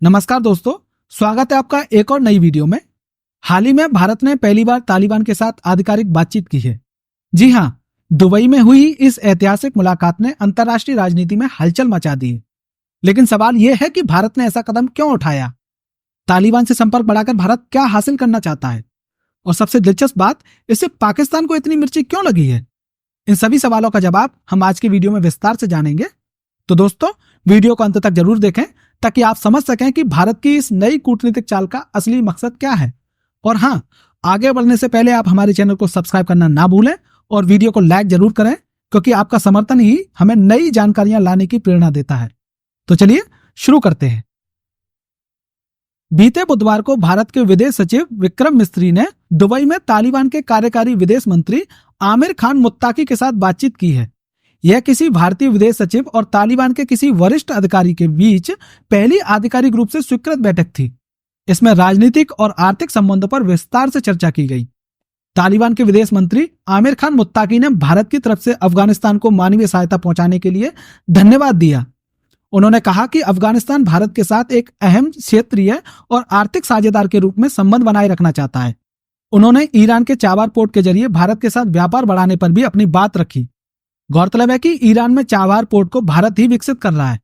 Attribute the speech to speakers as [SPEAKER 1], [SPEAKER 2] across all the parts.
[SPEAKER 1] नमस्कार दोस्तों, स्वागत है आपका एक और नई वीडियो में। हाल ही में भारत ने पहली बार तालिबान के साथ आधिकारिक बातचीत की है। जी हां, दुबई में हुई इस ऐतिहासिक मुलाकात ने अंतर्राष्ट्रीय राजनीति में हलचल मचा दी है। लेकिन सवाल यह है कि भारत ने ऐसा कदम क्यों उठाया? तालिबान से संपर्क बढ़ाकर भारत क्या हासिल करना चाहता है? और सबसे दिलचस्प बात, इससे पाकिस्तान को इतनी मिर्ची क्यों लगी है? इन सभी सवालों का जवाब हम आज की वीडियो में विस्तार से जानेंगे। तो दोस्तों, वीडियो को अंत तक जरूर देखें ताकि आप समझ सकें कि भारत की इस नई कूटनीतिक चाल का असली मकसद क्या है। और हाँ, आगे बढ़ने से पहले आप हमारे चैनल को सब्सक्राइब करना ना भूलें और वीडियो को लाइक जरूर करें, क्योंकि आपका समर्थन ही हमें नई जानकारियां लाने की प्रेरणा देता है। तो चलिए शुरू करते हैं। बीते बुधवार को भारत के विदेश सचिव विक्रम मिस्री ने दुबई में तालिबान के कार्यकारी विदेश मंत्री आमिर खान मुत्ताकी के साथ बातचीत की है। यह किसी भारतीय विदेश सचिव और तालिबान के किसी वरिष्ठ अधिकारी के बीच पहली आधिकारिक रूप से स्वीकृत बैठक थी। इसमें राजनीतिक और आर्थिक संबंधों पर विस्तार से चर्चा की गई। तालिबान के विदेश मंत्री आमिर खान मुत्ताकी ने भारत की तरफ से अफगानिस्तान को मानवीय सहायता पहुंचाने के लिए धन्यवाद दिया। उन्होंने कहा कि अफगानिस्तान भारत के साथ एक अहम क्षेत्रीय और आर्थिक साझेदार के रूप में संबंध बनाए रखना चाहता है। उन्होंने ईरान के चाबार पोर्ट के जरिए भारत के साथ व्यापार बढ़ाने पर भी अपनी बात रखी। गौरतलब है कि ईरान में चाबार पोर्ट को भारत ही विकसित कर रहा है,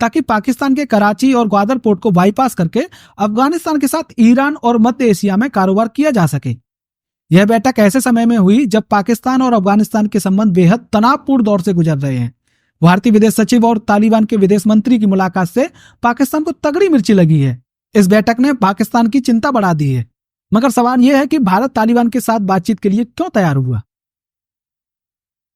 [SPEAKER 1] ताकि पाकिस्तान के कराची और ग्वादर पोर्ट को बाईपास करके अफगानिस्तान के साथ ईरान और मध्य एशिया में कारोबार किया जा सके। यह बैठक ऐसे समय में हुई जब पाकिस्तान और अफगानिस्तान के संबंध बेहद तनावपूर्ण दौर से गुजर रहे हैं। भारतीय विदेश सचिव और तालिबान के विदेश मंत्री की मुलाकात से पाकिस्तान को तगड़ी मिर्ची लगी है। इस बैठक ने पाकिस्तान की चिंता बढ़ा दी है। मगर सवाल यह है कि भारत तालिबान के साथ बातचीत के लिए क्यों तैयार हुआ?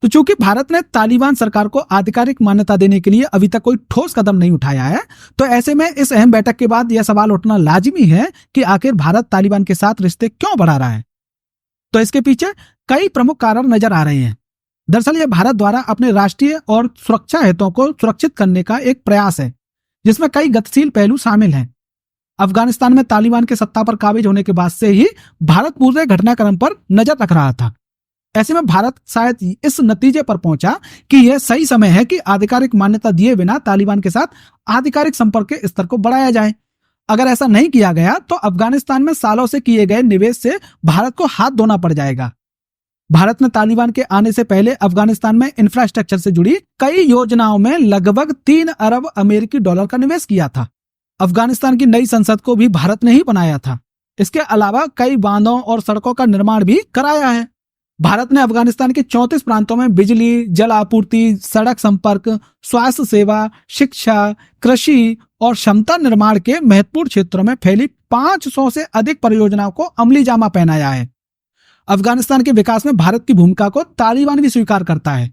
[SPEAKER 1] तो चूंकि भारत ने तालिबान सरकार को आधिकारिक मान्यता देने के लिए अभी तक कोई ठोस कदम नहीं उठाया है, तो ऐसे में इस अहम बैठक के बाद यह सवाल उठना लाजिमी है कि आखिर भारत तालिबान के साथ रिश्ते क्यों बढ़ा रहा है। तो इसके पीछे कई प्रमुख कारण नजर आ रहे हैं। दरअसल यह भारत द्वारा अपने राष्ट्रीय और सुरक्षा हितों को सुरक्षित करने का एक प्रयास है, जिसमें कई गतिशील पहलू शामिल हैं। अफगानिस्तान में तालिबान के सत्ता पर काबिज होने के बाद से ही भारत पूरे घटनाक्रम पर नजर रख रहा था। ऐसे में भारत शायद इस नतीजे पर पहुंचा कि यह सही समय है कि आधिकारिक मान्यता दिए बिना तालिबान के साथ आधिकारिक संपर्क के स्तर को बढ़ाया जाए। अगर ऐसा नहीं किया गया तो अफगानिस्तान में सालों से किए गए निवेश से भारत को हाथ धोना पड़ जाएगा। भारत ने तालिबान के आने से पहले अफगानिस्तान में इंफ्रास्ट्रक्चर से जुड़ी कई योजनाओं में लगभग 3 अरब अमेरिकी डॉलर का निवेश किया था। अफगानिस्तान की नई संसद को भी भारत ने ही बनाया था। इसके अलावा कई बांधों और सड़कों का निर्माण भी कराया है। भारत ने अफगानिस्तान के 34 प्रांतों में बिजली, जल आपूर्ति, सड़क संपर्क, स्वास्थ्य सेवा, शिक्षा, कृषि और क्षमता निर्माण के महत्वपूर्ण क्षेत्रों में फैली 500 से अधिक परियोजनाओं को अमली जामा पहनाया है। अफगानिस्तान के विकास में भारत की भूमिका को तालिबान भी स्वीकार करता है।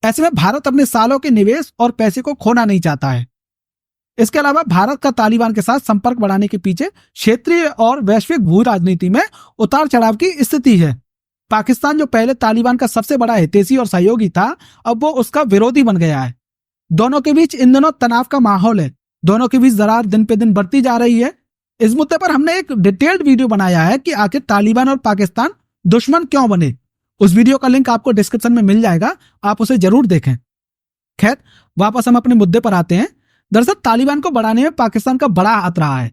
[SPEAKER 1] ऐसे में भारत अपने सालों के निवेश और पैसे को खोना नहीं चाहता है। इसके अलावा भारत का तालिबान के साथ संपर्क बढ़ाने के पीछे क्षेत्रीय और वैश्विक भू राजनीति में उतार चढ़ाव की स्थिति है। पाकिस्तान, जो पहले तालिबान का सबसे बड़ा हितैषी और सहयोगी था, अब वो उसका विरोधी बन गया है। दोनों के बीच इन दिनों तनाव का माहौल है। दोनों के बीच दरार दिन पे दिन बढ़ती जा रही है। इस मुद्दे पर हमने एक डिटेल्ड वीडियो बनाया है कि आखिर तालिबान और पाकिस्तान दुश्मन क्यों बने। उस वीडियो का लिंक आपको डिस्क्रिप्शन में मिल जाएगा, आप उसे जरूर देखें। खैर, वापस हम अपने मुद्दे पर आते हैं। दरअसल तालिबान को बढ़ाने में पाकिस्तान का बड़ा हाथ रहा है।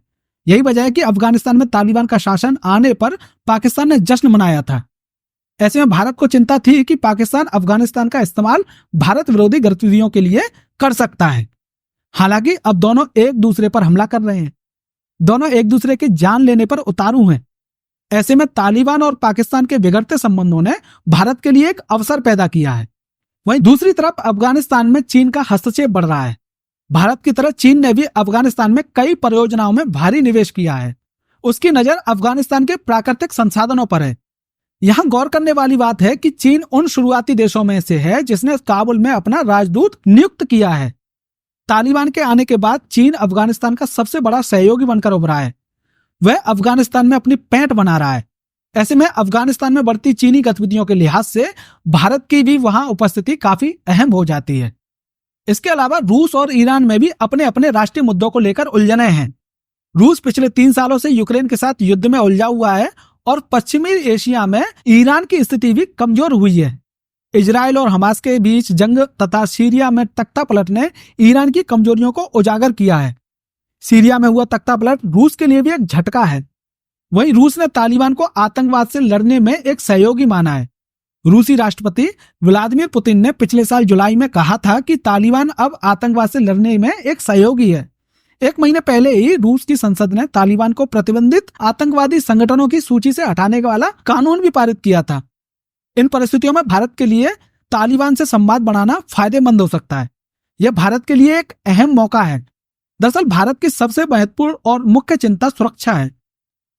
[SPEAKER 1] यही वजह है कि अफगानिस्तान में तालिबान का शासन आने पर पाकिस्तान ने जश्न मनाया था। ऐसे में भारत को चिंता थी कि पाकिस्तान अफगानिस्तान का इस्तेमाल भारत विरोधी गतिविधियों के लिए कर सकता है। हालांकि अब दोनों एक दूसरे पर हमला कर रहे हैं। दोनों एक दूसरे की जान लेने पर उतारू हैं। ऐसे में तालिबान और पाकिस्तान के बिगड़ते संबंधों ने भारत के लिए एक अवसर पैदा किया है। वहीं दूसरी तरफ अफगानिस्तान में चीन का हस्तक्षेप बढ़ रहा है। भारत की तरह चीन ने भी अफगानिस्तान में कई परियोजनाओं में भारी निवेश किया है। उसकी नजर अफगानिस्तान के प्राकृतिक संसाधनों पर है। यहां गौर करने वाली बात है कि चीन उन शुरुआती देशों में से है जिसने काबुल में अपना राजदूत नियुक्त किया है। तालिबान के आने के बाद चीन अफगानिस्तान का सबसे बड़ा सहयोगी बनकर उभरा है। वह अफगानिस्तान में अपनी पैंठ बना रहा है। ऐसे में अफगानिस्तान में बढ़ती चीनी गतिविधियों के लिहाज से भारत की भी वहां उपस्थिति काफी अहम हो जाती है। इसके अलावा रूस और ईरान में भी अपने अपने राष्ट्रीय मुद्दों को लेकर उलझने हैं। रूस पिछले 3 सालों से यूक्रेन के साथ युद्ध में उलझा हुआ है और पश्चिमी एशिया में ईरान की स्थिति भी कमजोर हुई है। इजराइल और हमास के बीच जंग तथा सीरिया में तख्ता पलट ने ईरान की कमजोरियों को उजागर किया है। सीरिया में हुआ तख्तापलट रूस के लिए भी एक झटका है। वहीं रूस ने तालिबान को आतंकवाद से लड़ने में एक सहयोगी माना है। रूसी राष्ट्रपति व्लादिमीर पुतिन ने पिछले साल जुलाई में कहा था कि तालिबान अब आतंकवाद से लड़ने में एक सहयोगी है। एक महीने पहले ही रूस की संसद ने तालिबान को प्रतिबंधित आतंकवादी संगठनों की सूची से हटाने वाला कानून भी पारित किया था। इन परिस्थितियों में भारत के लिए तालिबान से संवाद बढ़ाना फायदेमंद हो सकता है। यह भारत के लिए एक अहम मौका है। दरअसल भारत की सबसे महत्वपूर्ण और मुख्य चिंता सुरक्षा है।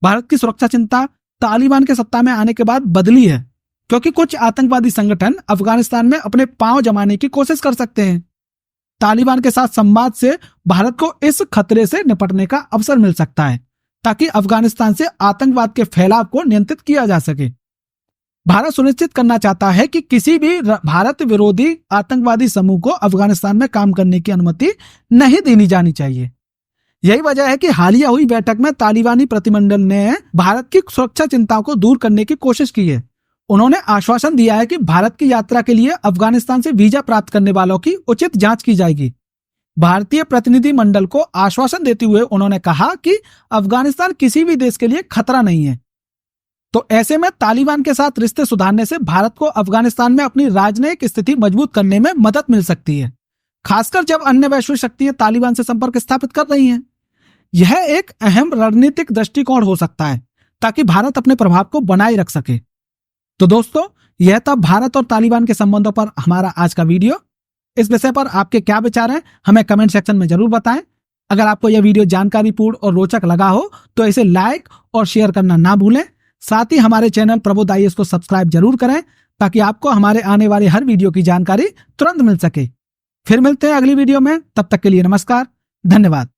[SPEAKER 1] भारत की सुरक्षा चिंता तालिबान के सत्ता में आने के बाद बदली है, क्योंकि कुछ आतंकवादी संगठन अफगानिस्तान में अपने पांव जमाने की कोशिश कर सकते हैं। तालिबान के साथ संवाद से भारत को इस खतरे से निपटने का अवसर मिल सकता है, ताकि अफगानिस्तान से आतंकवाद के फैलाव को नियंत्रित किया जा सके। भारत सुनिश्चित करना चाहता है कि किसी भी भारत विरोधी आतंकवादी समूह को अफगानिस्तान में काम करने की अनुमति नहीं देनी जानी चाहिए। यही वजह है कि हालिया हुई बैठक में तालिबानी प्रतिनिधिमंडल ने भारत की सुरक्षा चिंताओं को दूर करने की कोशिश की है। उन्होंने आश्वासन दिया है कि भारत की यात्रा के लिए अफगानिस्तान से वीजा प्राप्त करने वालों की उचित जांच की जाएगी। भारतीय प्रतिनिधिमंडल को आश्वासन देते हुए उन्होंने कहा कि अफगानिस्तान किसी भी देश के लिए खतरा नहीं है। तो ऐसे में तालिबान के साथ रिश्ते सुधारने से भारत को अफगानिस्तान में अपनी राजनयिक स्थिति मजबूत करने में मदद मिल सकती है, खासकर जब अन्य वैश्विक शक्तियां तालिबान से संपर्क स्थापित कर रही हैं। यह एक अहम रणनीतिक दृष्टिकोण हो सकता है, ताकि भारत अपने प्रभाव को बनाए रख सके। तो दोस्तों, यह था भारत और तालिबान के संबंधों पर हमारा आज का वीडियो। इस विषय पर आपके क्या विचार हैं, हमें कमेंट सेक्शन में जरूर बताएं। अगर आपको यह वीडियो जानकारीपूर्ण और रोचक लगा हो तो इसे लाइक और शेयर करना ना भूलें। साथ ही हमारे चैनल प्रबोध IAS को सब्सक्राइब जरूर करें, ताकि आपको हमारे आने वाले हर वीडियो की जानकारी तुरंत मिल सके। फिर मिलते हैं अगली वीडियो में, तब तक के लिए नमस्कार, धन्यवाद।